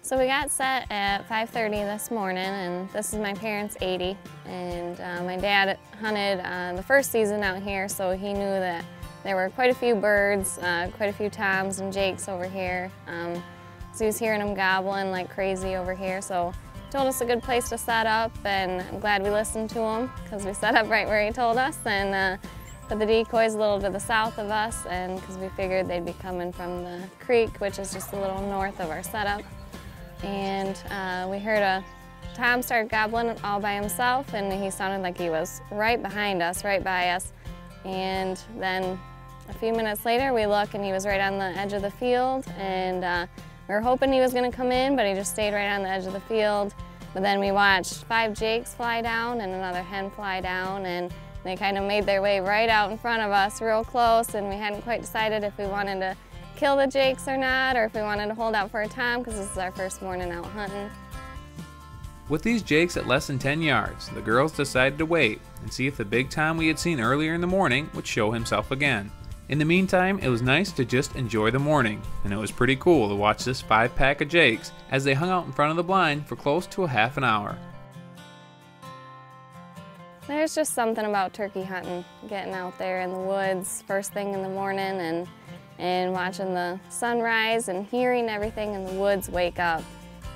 So we got set at 5:30 this morning, and this is my parents' 80. And my dad hunted the first season out here, so he knew that there were quite a few birds, quite a few toms and jakes over here. So he was hearing them gobbling like crazy over here, so he told us a good place to set up, and I'm glad we listened to him because we set up right where he told us, and put the decoys a little to the south of us, and because we figured they'd be coming from the creek, which is just a little north of our setup. And we heard a tom start gobbling all by himself, and he sounded like he was right behind us, right by us. And then a few minutes later we look and he was right on the edge of the field, and we were hoping he was going to come in, but he just stayed right on the edge of the field. But then we watched 5 jakes fly down and another hen fly down, and they kind of made their way right out in front of us real close, and we hadn't quite decided if we wanted to kill the jakes or not, or if we wanted to hold out for a tom, because this is our first morning out hunting. With these jakes at less than 10 yards, the girls decided to wait and see if the big tom we had seen earlier in the morning would show himself again. In the meantime, it was nice to just enjoy the morning, and it was pretty cool to watch this 5-pack of jakes as they hung out in front of the blind for close to a half an hour. There's just something about turkey hunting, getting out there in the woods first thing in the morning and watching the sunrise and hearing everything in the woods wake up.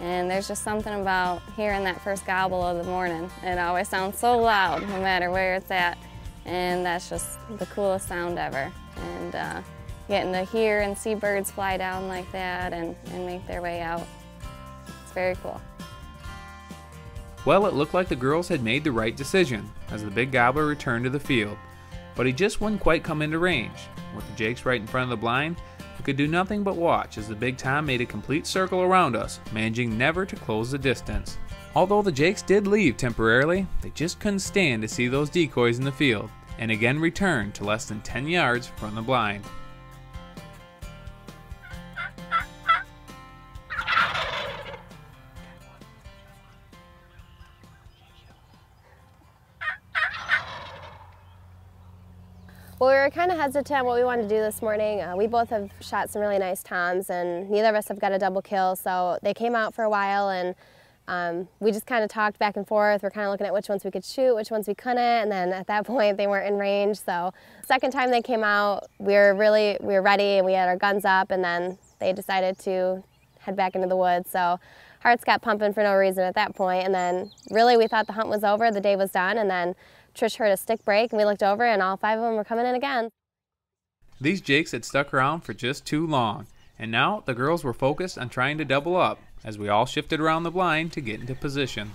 And there's just something about hearing that first gobble of the morning. It always sounds so loud no matter where it's at, and that's just the coolest sound ever. And getting to hear and see birds fly down like that and make their way out, it's very cool. Well, it looked like the girls had made the right decision as the big gobbler returned to the field, but he just wouldn't quite come into range. With the jakes right in front of the blind, we could do nothing but watch as the big tom made a complete circle around us, managing never to close the distance. Although the jakes did leave temporarily, they just couldn't stand to see those decoys in the field, and again returned to less than 10 yards from the blind. Well, we were kind of hesitant on what we wanted to do this morning. We both have shot some really nice toms, and neither of us have got a double kill, so they came out for a while, and we just kind of talked back and forth. We're kind of looking at which ones we could shoot, which ones we couldn't, and then at that point they weren't in range. So second time they came out, we were ready and we had our guns up, and then they decided to head back into the woods. So hearts got pumping for no reason at that point, and then really we thought the hunt was over, the day was done, and then Trish heard a stick break, and we looked over, and all 5 of them were coming in again. These jakes had stuck around for just too long, and now the girls were focused on trying to double up as we all shifted around the blind to get into position.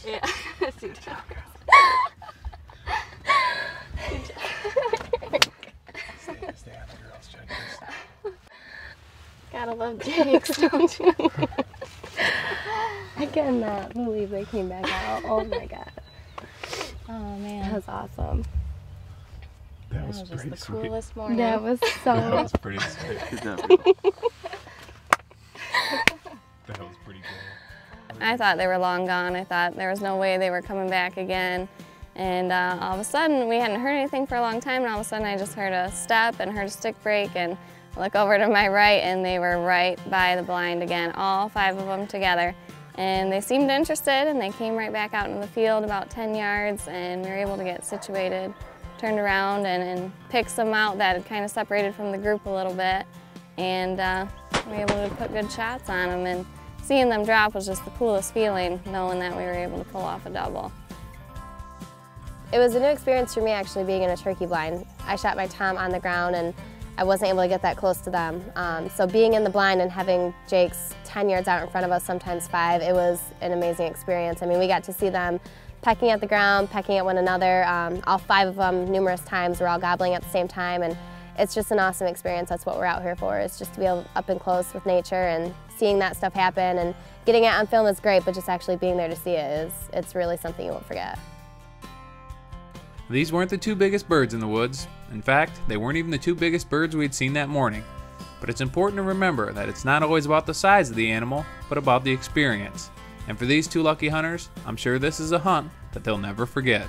Yeah, too tough. Gotta love jakes, don't you? I cannot believe they came back out. Oh my god. Oh man. That was awesome. That was just pretty the sweet. coolest morning. That was so... That was pretty sweet. That was pretty cool. I thought they were long gone. I thought there was no way they were coming back again. And all of a sudden, we hadn't heard anything for a long time, and all of a sudden I just heard a step and heard a stick break, and I look over to my right, and they were right by the blind again, all 5 of them together. And they seemed interested, and they came right back out into the field about 10 yards, and we were able to get situated, turned around, and picked some out that had kind of separated from the group a little bit. And we were able to put good shots on them, and seeing them drop was just the coolest feeling, knowing that we were able to pull off a double. It was a new experience for me actually being in a turkey blind. I shot my tom on the ground and I wasn't able to get that close to them. So being in the blind and having jakes 10 yards out in front of us, sometimes 5, it was an amazing experience. I mean, we got to see them pecking at the ground, pecking at one another. All 5 of them numerous times were all gobbling at the same time, and it's just an awesome experience. That's what we're out here for, is just to be up and close with nature, and seeing that stuff happen, and getting it on film is great, but just actually being there to see it it's really something you won't forget. These weren't the two biggest birds in the woods. In fact, they weren't even the two biggest birds we'd seen that morning. But it's important to remember that it's not always about the size of the animal, but about the experience. And for these two lucky hunters, I'm sure this is a hunt that they'll never forget.